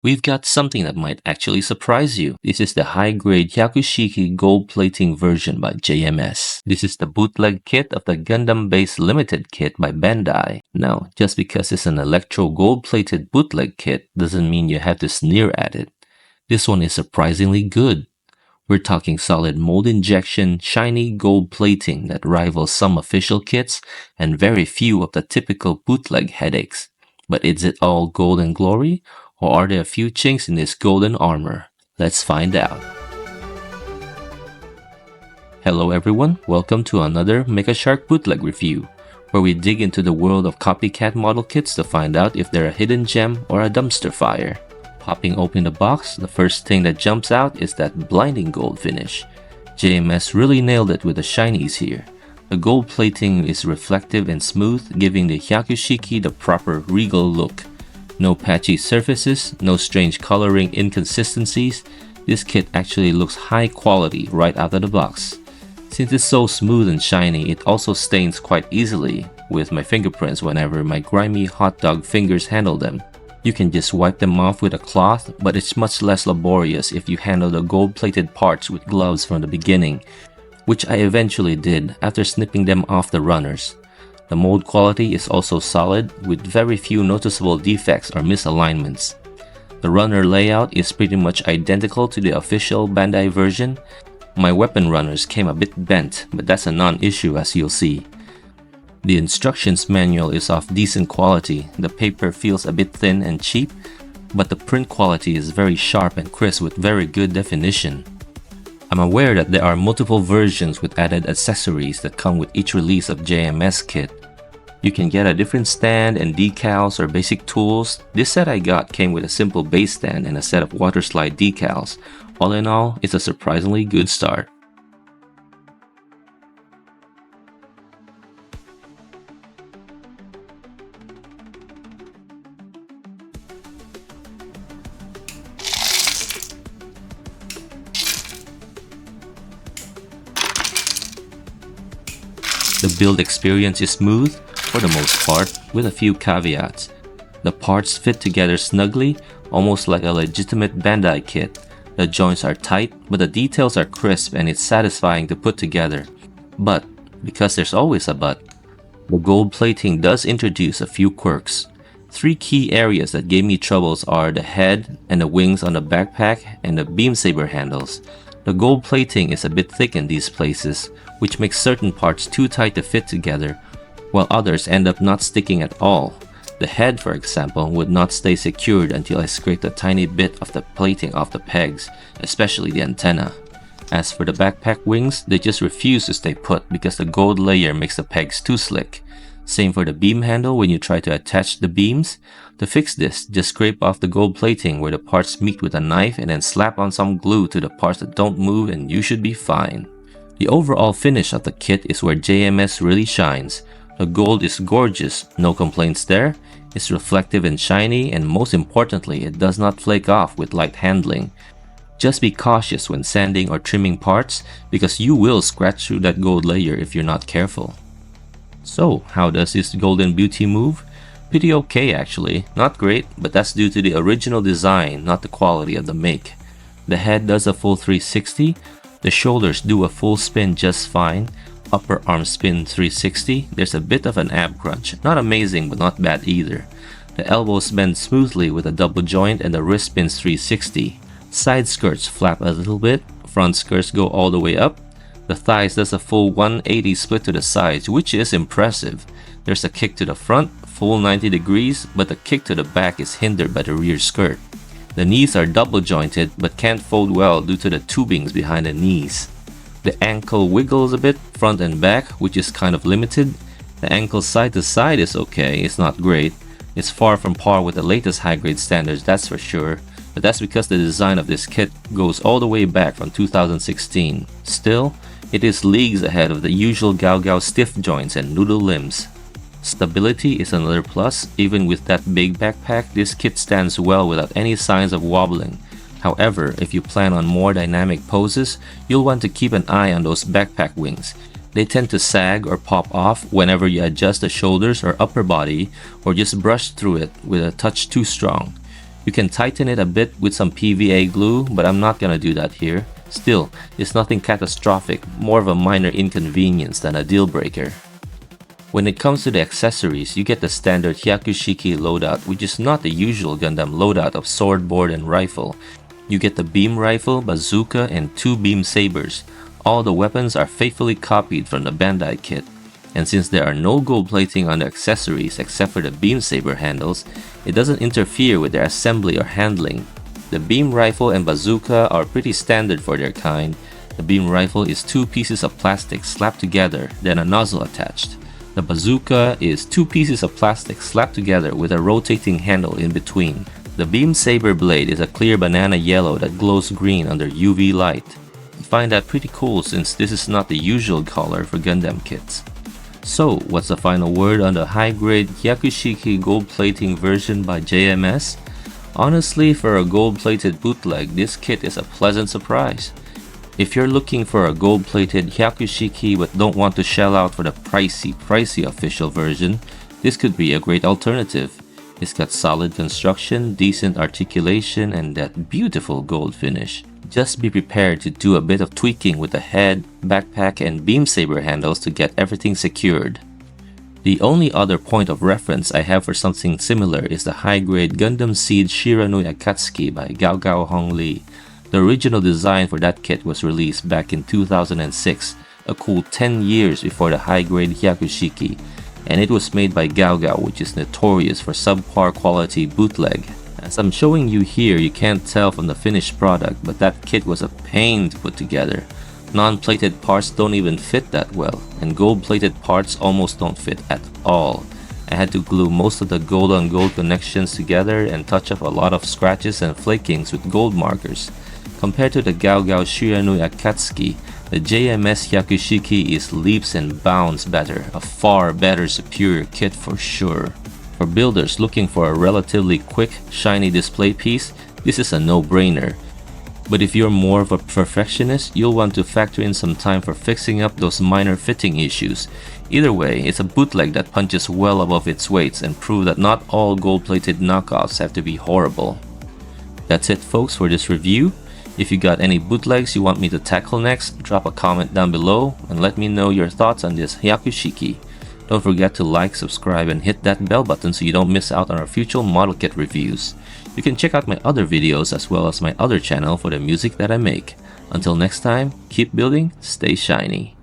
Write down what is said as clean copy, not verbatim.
We've got something that might actually surprise you. This is the high-grade Hyaku Shiki gold plating version by JMS. This is the bootleg kit of the Gundam-based limited kit by Bandai. Now, just because it's an electro gold-plated bootleg kit doesn't mean you have to sneer at it. This one is surprisingly good. We're talking solid mold injection, shiny gold plating that rivals some official kits and very few of the typical bootleg headaches. But is it all gold and glory? Or are there a few chinks in this golden armor? Let's find out. Hello everyone, welcome to another MechaShark bootleg review, where we dig into the world of copycat model kits to find out if they're a hidden gem or a dumpster fire. Popping open the box, the first thing that jumps out is that blinding gold finish. JMS really nailed it with the shinies here. The gold plating is reflective and smooth, giving the Hyaku Shiki the proper regal look. No patchy surfaces, no strange coloring inconsistencies. This kit actually looks high quality right out of the box. Since it's so smooth and shiny, it also stains quite easily with my fingerprints whenever my grimy hot dog fingers handle them. You can just wipe them off with a cloth, but it's much less laborious if you handle the gold-plated parts with gloves from the beginning, which I eventually did after snipping them off the runners. The mold quality is also solid, with very few noticeable defects or misalignments. The runner layout is pretty much identical to the official Bandai version. My weapon runners came a bit bent, but that's a non-issue as you'll see. The instructions manual is of decent quality. The paper feels a bit thin and cheap, but the print quality is very sharp and crisp with very good definition. I'm aware that there are multiple versions with added accessories that come with each release of JMS kit. You can get a different stand and decals or basic tools. This set I got came with a simple base stand and a set of water slide decals. All in all, it's a surprisingly good start. The build experience is smooth, for the most part, with a few caveats. The parts fit together snugly, almost like a legitimate Bandai kit. The joints are tight, but the details are crisp and it's satisfying to put together. But, because there's always a but, the gold plating does introduce a few quirks. Three key areas that gave me troubles are the head and the wings on the backpack and the beam saber handles. The gold plating is a bit thick in these places, which makes certain parts too tight to fit together, while others end up not sticking at all. The head, for example, would not stay secured until I scraped a tiny bit of the plating off the pegs, especially the antenna. As for the backpack wings, they just refuse to stay put because the gold layer makes the pegs too slick. Same for the beam handle when you try to attach the beams. To fix this, just scrape off the gold plating where the parts meet with a knife and then slap on some glue to the parts that don't move and you should be fine. The overall finish of the kit is where JMS really shines. The gold is gorgeous, no complaints there. It's reflective and shiny, and most importantly, it does not flake off with light handling. Just be cautious when sanding or trimming parts because you will scratch through that gold layer if you're not careful. So, how does this golden beauty move? Pretty okay actually, not great, but that's due to the original design, not the quality of the make. The head does a full 360, the shoulders do a full spin just fine, upper arm spin 360, there's a bit of an ab crunch, not amazing but not bad either. The elbows bend smoothly with a double joint and the wrist spins 360. Side skirts flap a little bit, front skirts go all the way up. The thighs does a full 180 split to the sides, which is impressive. There's a kick to the front, full 90 degrees, but the kick to the back is hindered by the rear skirt. The knees are double jointed but can't fold well due to the tubings behind the knees. The ankle wiggles a bit front and back, which is kind of limited. The ankle side to side is okay, it's not great. It's far from par with the latest high-grade standards, that's for sure. But that's because the design of this kit goes all the way back from 2016. Still, it is leagues ahead of the usual Gao stiff joints and noodle limbs. Stability is another plus. Even with that big backpack, this kit stands well without any signs of wobbling. However, if you plan on more dynamic poses, you'll want to keep an eye on those backpack wings. They tend to sag or pop off whenever you adjust the shoulders or upper body or just brush through it with a touch too strong. You can tighten it a bit with some PVA glue, but I'm not gonna do that here. Still, it's nothing catastrophic, more of a minor inconvenience than a deal breaker. When it comes to the accessories, you get the standard Hyaku Shiki loadout, which is not the usual Gundam loadout of sword, board, and rifle. You get the beam rifle, bazooka, and 2 beam sabers. All the weapons are faithfully copied from the Bandai kit. And since there are no gold plating on the accessories except for the beam saber handles, it doesn't interfere with their assembly or handling. The beam rifle and bazooka are pretty standard for their kind. The beam rifle is 2 pieces of plastic slapped together, then a nozzle attached. The bazooka is 2 pieces of plastic slapped together with a rotating handle in between. The beam saber blade is a clear banana yellow that glows green under UV light. I find that pretty cool since this is not the usual color for Gundam kits. So, what's the final word on the high-grade Hyaku Shiki gold-plating version by JMS? Honestly, for a gold-plated bootleg, this kit is a pleasant surprise. If you're looking for a gold-plated Hyaku Shiki but don't want to shell out for the pricey official version, this could be a great alternative. It's got solid construction, decent articulation, and that beautiful gold finish. Just be prepared to do a bit of tweaking with the head, backpack, and beam saber handles to get everything secured. The only other point of reference I have for something similar is the high-grade Gundam Seed Shiranui Akatsuki by Gao Gao Hong Lee. The original design for that kit was released back in 2006, a cool 10 years before the high-grade Hyaku Shiki, and it was made by Gao Gao, which is notorious for subpar quality bootleg. As I'm showing you here, you can't tell from the finished product, but that kit was a pain to put together. Non-plated parts don't even fit that well, and gold-plated parts almost don't fit at all. I had to glue most of the gold-on-gold connections together and touch up a lot of scratches and flakings with gold markers. Compared to the Gao Gao Shiranui Akatsuki, the JMS Hyaku Shiki is leaps and bounds better, a far better superior kit for sure. For builders looking for a relatively quick, shiny display piece, this is a no-brainer. But if you're more of a perfectionist, you'll want to factor in some time for fixing up those minor fitting issues. Either way, it's a bootleg that punches well above its weights and proves that not all gold-plated knockoffs have to be horrible. That's it folks for this review. If you got any bootlegs you want me to tackle next, drop a comment down below and let me know your thoughts on this Hyaku Shiki. Don't forget to like, subscribe, and hit that bell button so you don't miss out on our future model kit reviews. You can check out my other videos as well as my other channel for the music that I make. Until next time, keep building, stay shiny.